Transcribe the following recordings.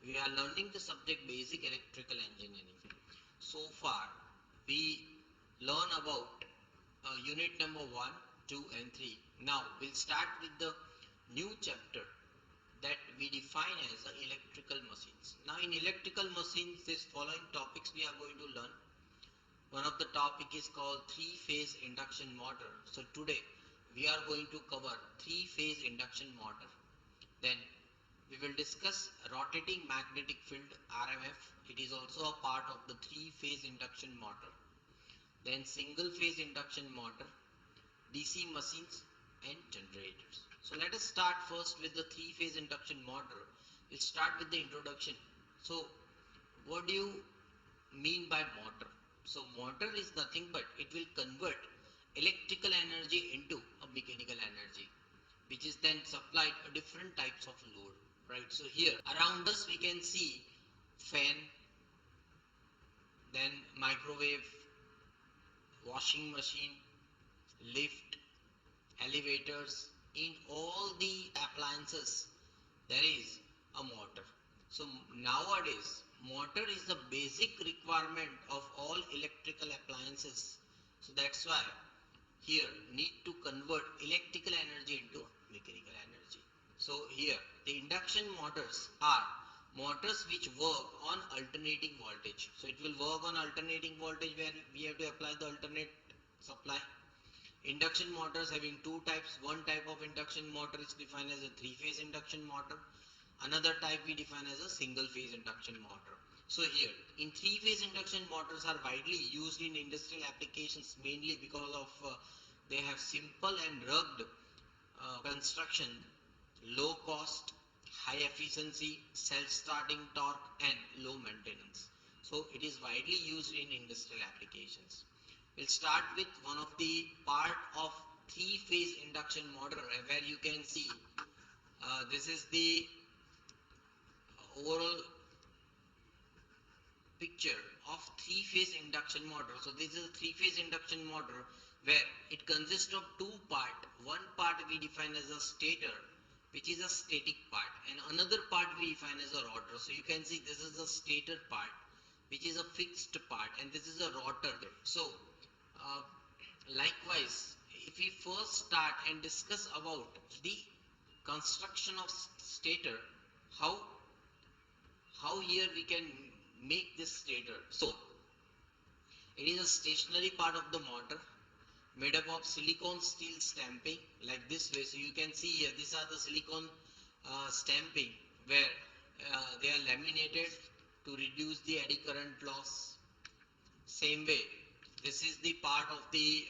We are learning the subject basic electrical engineering. So far, we learn about unit number 1, 2 and 3. Now, we'll start with the new chapter that we define as electrical machines. Now, in electrical machines, these following topics we are going to learn. One of the topic is called three-phase induction motor. So today we are going to cover three-phase induction motor. Then we will discuss rotating magnetic field RMF. It is also a part of the three-phase induction motor. Then single-phase induction motor, DC machines and generators. So let us start first with the three-phase induction motor. We'll start with the introduction. So what do you mean by motor? So motor is nothing but it will convert electrical energy into a mechanical energy, which is then supplied a different types of load, right? So here around us we can see fan, then microwave, washing machine, lift, elevators. In all the appliances there is a motor. So nowadays motor is the basic requirement of all electrical appliances. So that's why here need to convert electrical energy into mechanical energy. So here the induction motors are motors which work on alternating voltage. So it will work on alternating voltage where we have to apply the alternate supply. Induction motors having two types. One type of induction motor is defined as a three-phase induction motor. Another type we define as a single-phase induction motor. So here, in three-phase induction motors are widely used in industrial applications mainly because of they have simple and rugged construction, low cost, high efficiency, self-starting torque and low maintenance. So it is widely used in industrial applications. We'll start with one of the part of three-phase induction motor where you can see this is the overall picture of three-phase induction motor. So this is a three-phase induction motor where it consists of two parts. One part we define as a stator, which is a static part, and another part we define as a rotor. So you can see this is the stator part, which is a fixed part, and this is a rotor. So likewise, if we first start and discuss about the construction of stator, how here we can make this stator. So it is a stationary part of the motor made up of silicon steel stamping like this way. So you can see here these are the silicon stamping where they are laminated to reduce the eddy current loss. Same way, this is the part of the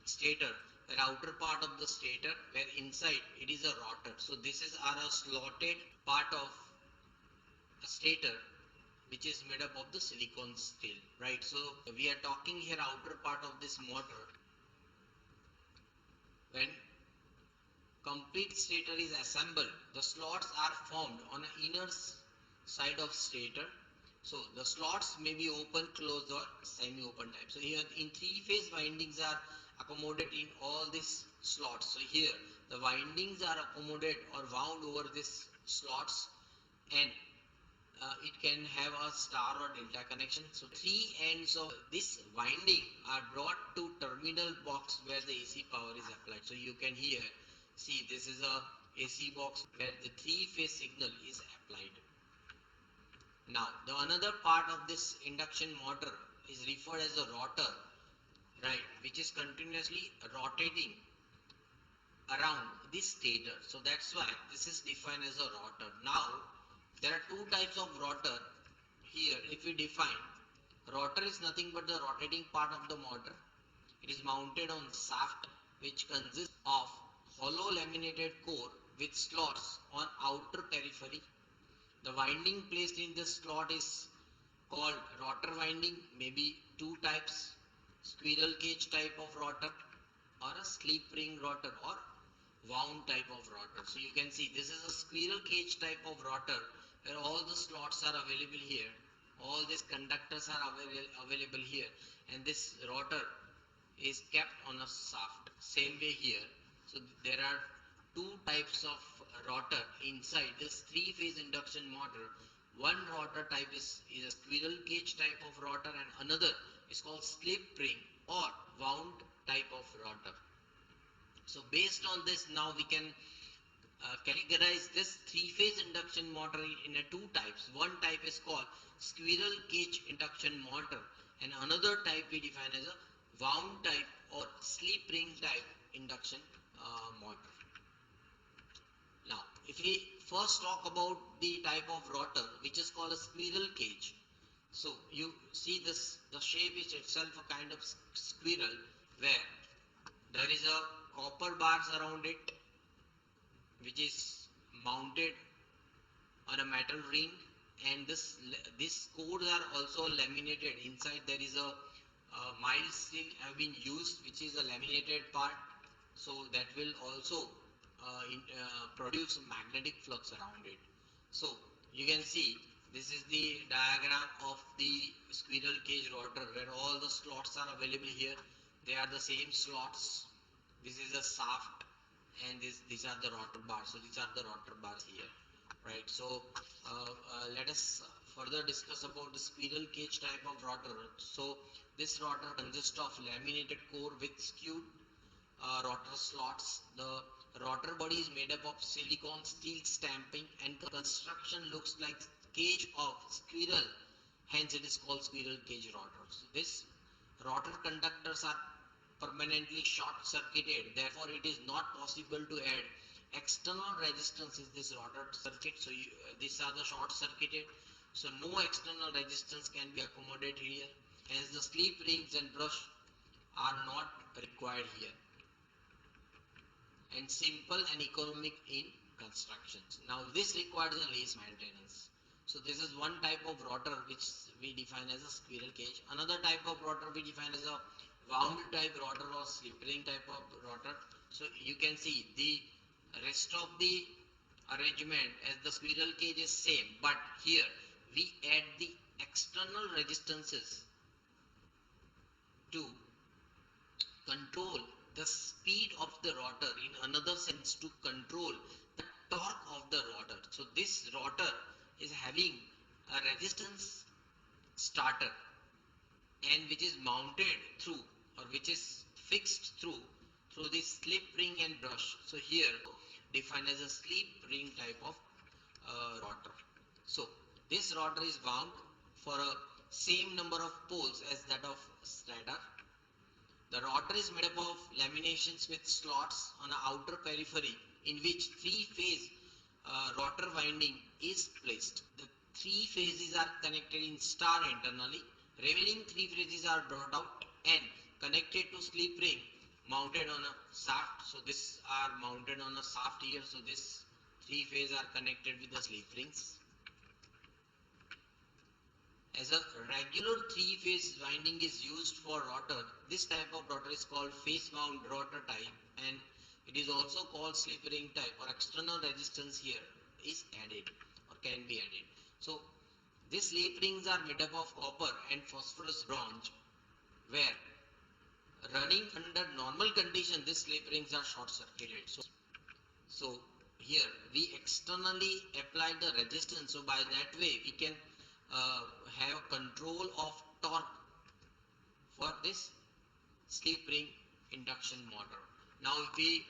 stator, the outer part of the stator where inside it is a rotor. So this is a slotted part of a stator which is made up of the silicon steel, right? So we are talking here outer part of this motor. When complete stator is assembled, the slots are formed on the inner side of stator. So the slots may be open, closed or semi-open type. So here in three-phase windings are accommodated in all these slots. So here the windings are accommodated or wound over these slots, and it can have a star or delta connection. So three ends of this winding are brought to terminal box where the AC power is applied. So you can here see this is a AC box where the three-phase signal is applied. Now the another part of this induction motor is referred as a rotor, right, which is continuously rotating around this stator. So that's why this is defined as a rotor. Now there are two types of rotor. Here if we define, rotor is nothing but the rotating part of the motor. It is mounted on shaft which consists of hollow laminated core with slots on outer periphery. The winding placed in this slot is called rotor winding, maybe two types, squirrel cage type of rotor or a slip ring rotor or wound type of rotor. So you can see this is a squirrel cage type of rotor where all the slots are available here, all these conductors are available here, and this rotor is kept on a shaft. Same way here. So there are two types of rotor inside this three-phase induction motor. One rotor type is a squirrel cage type of rotor, and another is called slip ring or wound type of rotor. So based on this, now we can categorize this three-phase induction motor in a two types. One type is called squirrel cage induction motor, and another type we define as a wound type or slip ring type induction motor. Now, if we first talk about the type of rotor which is called a squirrel cage. So you see this, the shape is itself a kind of squirrel where there is a copper bars around it which is mounted on a metal ring, and this cores are also laminated. Inside there is a mild steel have been used which is a laminated part, so that will also produce magnetic flux around it. So you can see this is the diagram of the squirrel cage rotor where all the slots are available here. They are the same slots. This is a shaft, and these are the rotor bars. So these are the rotor bars here, right? So let us further discuss about the squirrel cage type of rotor. So this rotor consists of laminated core with skewed rotor slots. The rotor body is made up of silicon steel stamping, and construction looks like cage of squirrel. Hence, it is called squirrel cage rotor. So this rotor conductors are permanently short circuited. Therefore, it is not possible to add external resistance in this rotor circuit. So these are the short circuited. So no external resistance can be accommodated here. Hence, the slip rings and brush are not required here, and simple and economic in constructions. Now this requires a less maintenance. So this is one type of rotor which we define as a squirrel cage. Another type of rotor we define as a wound type rotor or slip ring type of rotor. So you can see the rest of the arrangement as the squirrel cage is same, but here we add the external resistances to control the speed of the rotor, in another sense to control the torque of the rotor. So this rotor is having a resistance starter, and which is mounted through or which is fixed through this slip ring and brush. So here defined as a slip ring type of rotor. So this rotor is wound for a same number of poles as that of stator. The rotor is made up of laminations with slots on the outer periphery in which three-phase rotor winding is placed. The three phases are connected in star internally. Remaining three phases are brought out and connected to slip ring mounted on a shaft. So this are mounted on a shaft here. So this three phases are connected with the slip rings. As a regular three-phase winding is used for rotor, this type of rotor is called phase-wound rotor type, and it is also called slip ring type, or external resistance here is added or can be added. So these slip rings are made up of copper and phosphorus bronze, where running under normal condition these slip rings are short circuited. So here we externally apply the resistance, so by that way we can have control of torque for this slip ring induction motor. Now if we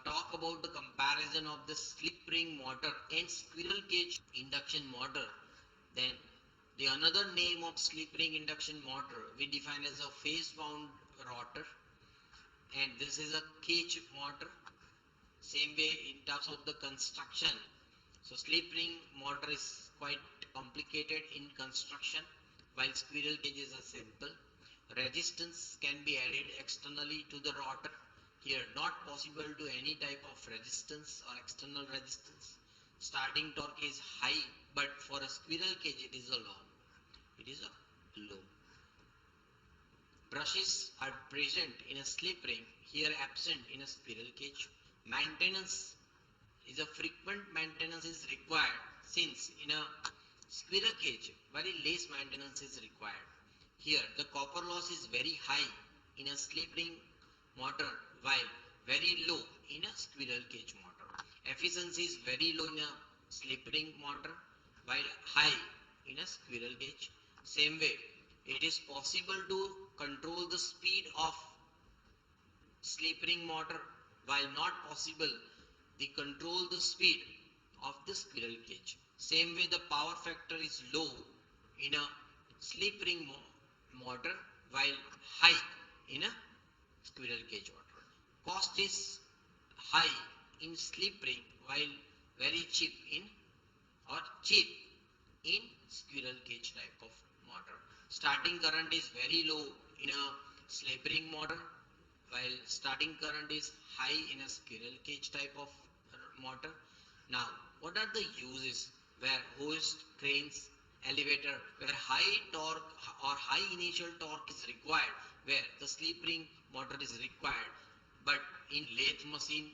talk about the comparison of the slip ring motor and squirrel cage induction motor, then the another name of slip ring induction motor we define as a phase wound rotor, and this is a cage motor. Same way in terms of the construction, so slip ring motor is quite complicated in construction, while squirrel cage is a simple. Resistance can be added externally to the rotor. Here not possible to any type of resistance or external resistance. Starting torque is high, but for a squirrel cage it is a low. It is a low. Brushes are present in a slip ring, here absent in a squirrel cage. Maintenance is a frequent maintenance is required, since in a squirrel cage very less maintenance is required. Here the copper loss is very high in a slip ring motor, while very low in a squirrel cage motor. Efficiency is very low in a slip ring motor while high in a squirrel cage. Same way, it is possible to control the speed of slip ring motor while not possible they control the speed of the squirrel cage. Same way, the power factor is low in a slip ring motor while high in a squirrel cage motor. Cost is high in slip ring while very cheap in or cheap in squirrel cage type of motor. Starting current is very low in a slip ring motor while starting current is high in a squirrel cage type of motor. Now, what are the uses where hoist, cranes, elevator, where high torque or high initial torque is required, where the slip ring motor is required, but in lathe machine,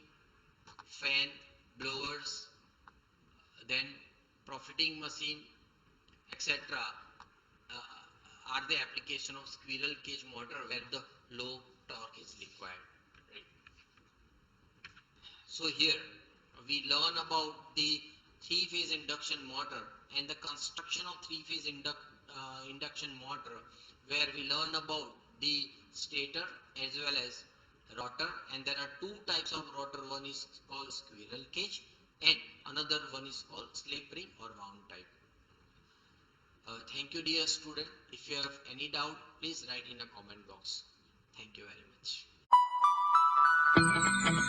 fan, blowers, then profiting machine, etc. Are the application of squirrel cage motor where the low torque is required. Right? So here we learn about the three-phase induction motor and the construction of three-phase induction motor, where we learn about the stator as well as rotor, and there are two types of rotor. One is called squirrel cage and another one is called slip ring or wound type. Thank you, dear student. If you have any doubt, please write in the comment box. Thank you very much.